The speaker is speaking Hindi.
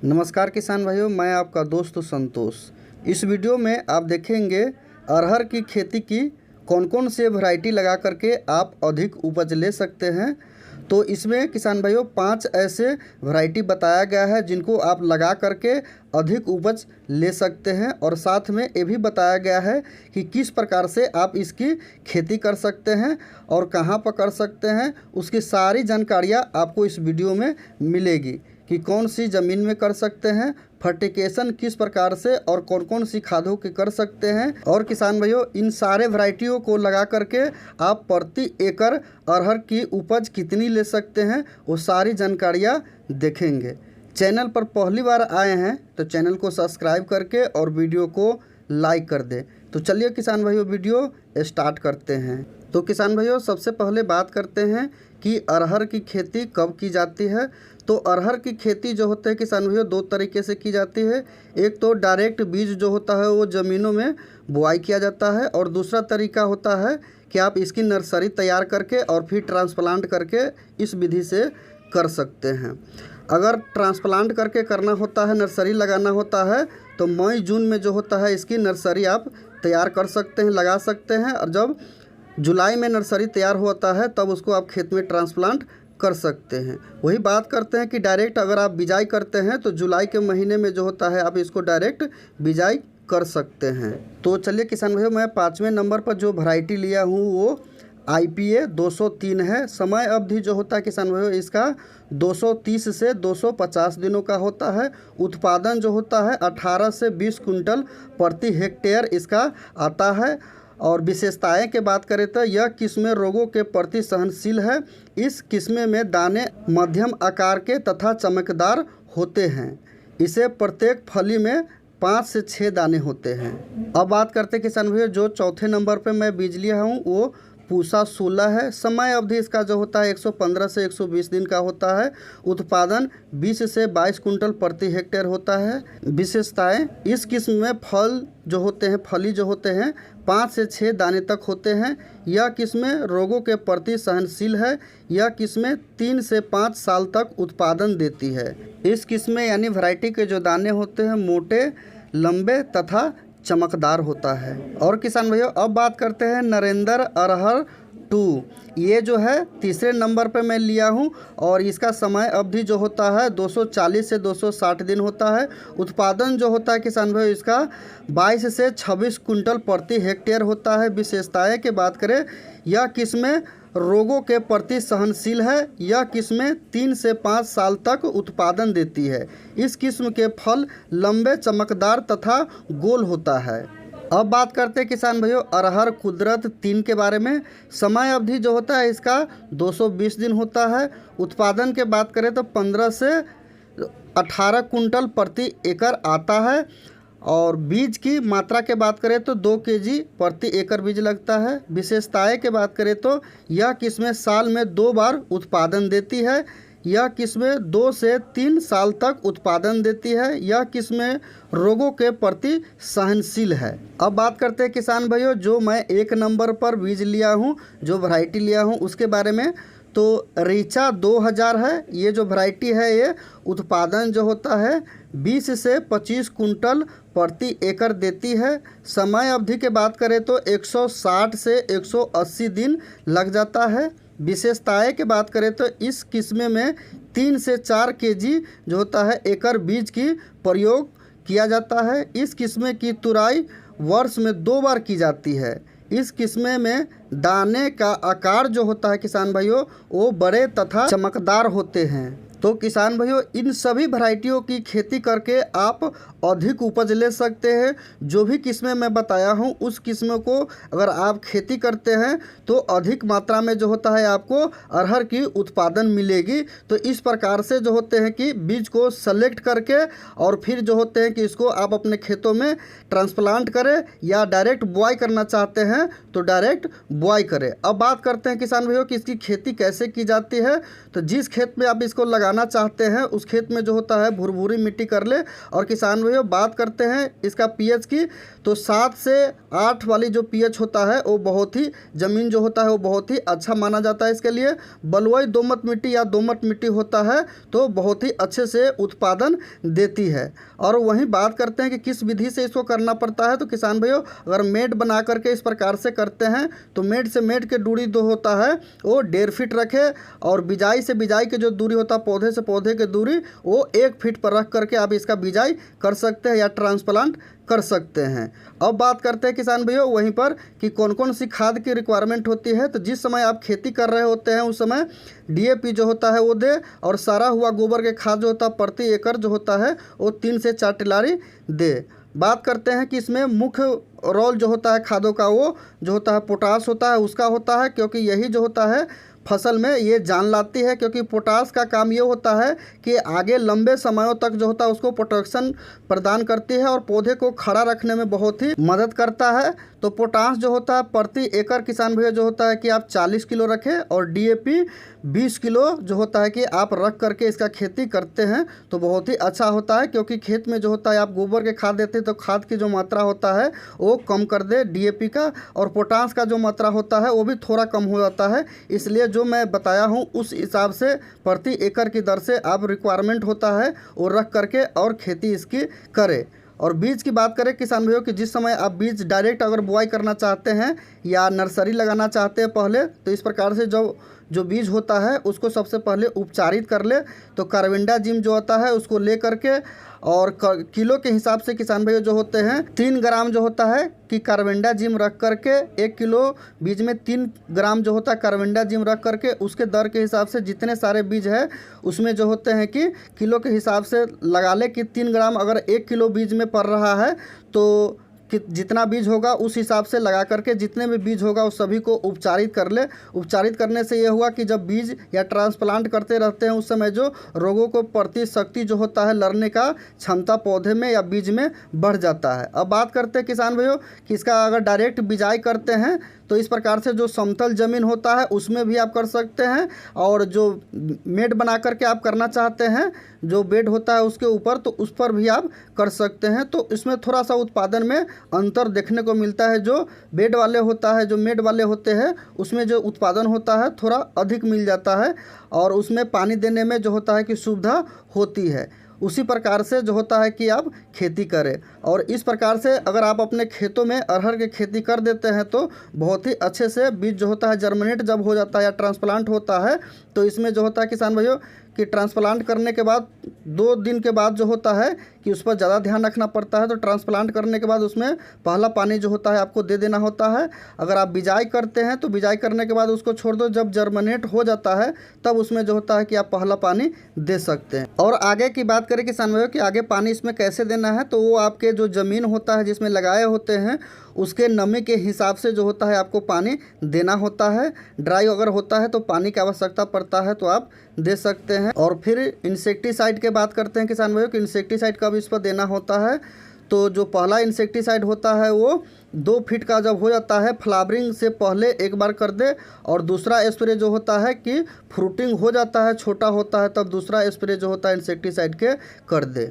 नमस्कार किसान भाइयों, मैं आपका दोस्त संतोष। इस वीडियो में आप देखेंगे अरहर की खेती की कौन कौन से वैरायटी लगा करके आप अधिक उपज ले सकते हैं। तो इसमें किसान भाइयों 5 ऐसे वैरायटी बताया गया है जिनको आप लगा करके अधिक उपज ले सकते हैं, और साथ में ये भी बताया गया है कि किस प्रकार से आप इसकी खेती कर सकते हैं और कहां पर कर सकते हैं। उसकी सारी जानकारियां आपको इस वीडियो में मिलेगी कि कौन सी ज़मीन में कर सकते हैं, फर्टिकेशन किस प्रकार से और कौन कौन सी खादों के कर सकते हैं। और किसान भाइयों, इन सारे वैरायटियों को लगा करके आप प्रति एकड़ अरहर की उपज कितनी ले सकते हैं, वो सारी जानकारियाँ देखेंगे। चैनल पर पहली बार आए हैं तो चैनल को सब्सक्राइब करके और वीडियो को लाइक कर दें। तो चलिए किसान भाइयों, वीडियो स्टार्ट करते हैं। तो किसान भाइयों, सबसे पहले बात करते हैं कि अरहर की खेती कब की जाती है। तो अरहर की खेती जो होता है किसान भाइयों 2 तरीके से की जाती है। एक तो डायरेक्ट बीज जो होता है वो ज़मीनों में बुआई किया जाता है, और दूसरा तरीका होता है कि आप इसकी नर्सरी तैयार करके और फिर ट्रांसप्लांट करके इस विधि से कर सकते हैं। अगर ट्रांसप्लांट करके करना होता है, नर्सरी लगाना होता है, तो मई जून में जो होता है इसकी नर्सरी आप तैयार कर सकते हैं, लगा सकते हैं, और जब जुलाई में नर्सरी तैयार होता है तब उसको आप खेत में ट्रांसप्लांट कर सकते हैं। वही बात करते हैं कि डायरेक्ट अगर आप बिजाई करते हैं तो जुलाई के महीने में जो होता है आप इसको डायरेक्ट बिजाई कर सकते हैं। तो चलिए किसान भाइयों, मैं 5वें नंबर पर जो वैरायटी लिया हूँ वो IPA 203 है। समय अवधि जो होता है किसान भाइयों इसका 230 से 250 दिनों का होता है। उत्पादन जो होता है 18 से 20 कुंटल प्रति हेक्टेयर इसका आता है। और विशेषताएं के बात करें तो यह किस्में रोगों के प्रति सहनशील है। इस किस्में में दाने मध्यम आकार के तथा चमकदार होते हैं। इसे प्रत्येक फली में 5 से 6 दाने होते हैं। अब बात करते हैं किसान भाइयों, जो चौथे नंबर पे मैं बीज लिया हूँ वो पूसा 16 है। समय अवधि इसका जो होता है 115 से 120 दिन का होता है। उत्पादन 20 से 22 कुंटल प्रति हेक्टेयर होता है। विशेषताएं, इस किस्म में फल जो होते हैं, फली जो होते हैं 5 से 6 दाने तक होते हैं। यह किस्में रोगों के प्रति सहनशील है। यह किस्में 3 से 5 साल तक उत्पादन देती है। इस किस्में यानी वैरायटी के जो दाने होते हैं मोटे, लंबे तथा चमकदार होता है। और किसान भाइयों, अब बात करते हैं नरेंद्र अरहर 2। ये जो है तीसरे नंबर पे मैं लिया हूँ, और इसका समय अवधि जो होता है 240 से 260 दिन होता है। उत्पादन जो होता है किसान भाइयों इसका 22 से 26 कुंटल प्रति हेक्टेयर होता है। विशेषताएं की बात करें, यह किस्में रोगों के प्रति सहनशील है। यह किस्में 3 से 5 साल तक उत्पादन देती है। इस किस्म के फल लंबे, चमकदार तथा गोल होता है। अब बात करते हैं किसान भाइयों अरहर कुदरत 3 के बारे में। समय अवधि जो होता है इसका 220 दिन होता है। उत्पादन के बात करें तो 15 से 18 कुंटल प्रति एकड़ आता है। और बीज की मात्रा के बात करें तो 2 kg प्रति एकड़ बीज लगता है। विशेषताएं के बात करें तो यह किस्में साल में 2 बार उत्पादन देती है। यह किस्में 2 से 3 साल तक उत्पादन देती है। यह किस्में रोगों के प्रति सहनशील है। अब बात करते हैं किसान भाइयों, जो मैं 1 नंबर पर बीज लिया हूँ, जो वैरायटी लिया हूँ उसके बारे में। तो रीचा 2000 है। ये जो वैरायटी है ये उत्पादन जो होता है 20 से 25 कुंटल प्रति एकड़ देती है। समय अवधि के बात करें तो 160 से 180 दिन लग जाता है। विशेषताएं की बात करें तो इस किस्में में 3 से 4 kg जो होता है एकड़ बीज की प्रयोग किया जाता है। इस किस्में की तुराई वर्ष में 2 बार की जाती है। इस किस्में में दाने का आकार जो होता है किसान भाइयों वो बड़े तथा चमकदार होते हैं। तो किसान भाइयों, इन सभी वैरायटियों की खेती करके आप अधिक उपज ले सकते हैं। जो भी किस्में मैं बताया हूँ उस किस्मों को अगर आप खेती करते हैं तो अधिक मात्रा में जो होता है आपको अरहर की उत्पादन मिलेगी। तो इस प्रकार से जो होते हैं कि बीज को सेलेक्ट करके और फिर जो होते हैं कि इसको आप अपने खेतों में ट्रांसप्लांट करें, या डायरेक्ट बुआई करना चाहते हैं तो डायरेक्ट बुआई करें। अब बात करते हैं किसान भाइयों कि इसकी खेती कैसे की जाती है। तो जिस खेत में आप इसको लगाना लगाना चाहते हैं उस खेत में जो होता है भुरभुरी मिट्टी कर ले। और किसान भाइयों बात करते हैं इसका पीएच की, तो 7 से 8 वाली जो पीएच होता है वो बहुत ही ज़मीन जो होता है वो बहुत ही अच्छा माना जाता है इसके लिए। बलुई दोमट मिट्टी या दोमट मिट्टी होता है तो बहुत ही अच्छे से उत्पादन देती है। और वहीं बात करते हैं कि किस विधि से इसको करना पड़ता है, तो किसान भाइयों अगर मेड बना करके इस प्रकार से करते हैं तो मेड से मेड के दूरी जो होता है वो 1.5 फीट रखे, और बिजाई से बिजाई की जो दूरी होता है पौधे से पौधे की दूरी वो 1 फीट पर रख करके आप इसका बिजाई कर सकते हैं या ट्रांसप्लांट कर सकते हैं। अब बात करते हैं किसान भाइयों वहीं पर कि कौन कौन सी खाद की रिक्वायरमेंट होती है। तो जिस समय आप खेती कर रहे होते हैं उस समय डीएपी जो होता है वो दे, और सारा हुआ गोबर के खाद जो होता है प्रति एकड़ जो होता है वो 3 से 4 टिलारी दे। बात करते हैं कि इसमें मुख्य रोल जो होता है खादों का वो जो होता है पोटास होता है उसका होता है, क्योंकि यही जो होता है फसल में ये जान लाती है। क्योंकि पोटास का काम ये होता है कि आगे लंबे समयों तक जो होता है उसको प्रोटेक्शन प्रदान करती है और पौधे को खड़ा रखने में बहुत ही मदद करता है। तो पोटास जो होता है प्रति एकड़ किसान भैया जो होता है कि आप 40 किलो रखें, और डीएपी 20 किलो जो होता है कि आप रख करके इसका खेती करते हैं तो बहुत ही अच्छा होता है। क्योंकि खेत में जो होता है आप गोबर के खाद देते हैं तो खाद की जो मात्रा होता है वो कम कर दे डीएपी का, और पोटास का जो मात्रा होता है वो भी थोड़ा कम हो जाता है। इसलिए जो मैं बताया हूँ उस हिसाब से प्रति एकड़ की दर से आप रिक्वायरमेंट होता है वो रख करके और खेती इसकी करें। और बीज की बात करें किसान भाइयों कि जिस समय आप बीज डायरेक्ट अगर बुआई करना चाहते हैं या नर्सरी लगाना चाहते हैं पहले, तो इस प्रकार से जो बीज होता है उसको सबसे पहले उपचारित कर ले। तो कार्बेंडाजिम जो होता है उसको ले करके, और किलो के हिसाब से किसान भाइयों जो होते हैं 3 ग्राम जो होता है कि कार्बेंडाजिम रख करके 1 किलो बीज में 3 ग्राम जो होता है कार्बेंडाजिम रख करके उसके दर के हिसाब से जितने सारे बीज है उसमें जो होते हैं कि किलो के हिसाब से लगा ले कि 3 ग्राम अगर 1 किलो बीज में पड़ रहा है तो कि जितना बीज होगा उस हिसाब से लगा करके जितने भी बीज होगा उस सभी को उपचारित कर ले। उपचारित करने से ये हुआ कि जब बीज या ट्रांसप्लांट करते रहते हैं उस समय जो रोगों को प्रति शक्ति जो होता है लड़ने का क्षमता पौधे में या बीज में बढ़ जाता है। अब बात करते हैं किसान भाइयों कि इसका अगर डायरेक्ट बिजाई करते हैं तो इस प्रकार से जो समतल ज़मीन होता है उसमें भी आप कर सकते हैं, और जो मेड बना करके आप करना चाहते हैं जो बेड होता है उसके ऊपर तो उस पर भी आप कर सकते हैं। तो इसमें थोड़ा सा उत्पादन में अंतर देखने को मिलता है। जो बेड वाले होता है जो मेड वाले होते हैं उसमें जो उत्पादन होता है थोड़ा अधिक मिल जाता है, और उसमें पानी देने में जो होता है कि सुविधा होती है। उसी प्रकार से जो होता है कि आप खेती करें, और इस प्रकार से अगर आप अपने खेतों में अरहर की खेती कर देते हैं तो बहुत ही अच्छे से बीज जो होता है जर्मिनेट जब हो जाता है या ट्रांसप्लांट होता है तो इसमें जो होता है किसान भाइयों कि ट्रांसप्लांट करने के बाद 2 दिन के बाद जो होता है कि उस पर ज़्यादा ध्यान रखना पड़ता है। तो ट्रांसप्लांट करने के बाद उसमें पहला पानी जो होता है आपको दे देना होता है। अगर आप बिजाई करते हैं तो बिजाई करने के बाद उसको छोड़ दो, जब जर्मिनेट हो जाता है तब उसमें जो होता है कि आप पहला पानी दे सकते हैं। और आगे की बात करें किसान भाइयों कि आगे पानी इसमें कैसे देना है, तो वो आपके जो ज़मीन होता है जिसमें लगाए होते हैं उसके नमी के हिसाब से जो होता है आपको पानी देना होता है। ड्राई अगर होता है तो पानी की आवश्यकता पड़ता है तो आप दे सकते हैं। और फिर इंसेक्टिसाइड के बात करते हैं किसान भाइयों कि इंसेक्टिसाइड कब इस पर देना होता है। तो जो पहला इंसेक्टिसाइड होता है वो 2 फीट का जब हो जाता है फ्लावरिंग से पहले एक बार कर दे, और दूसरा स्प्रे जो होता है कि फ्रूटिंग हो जाता है छोटा होता है तब दूसरा स्प्रे जो होता है इंसेक्टिसाइड के कर दे।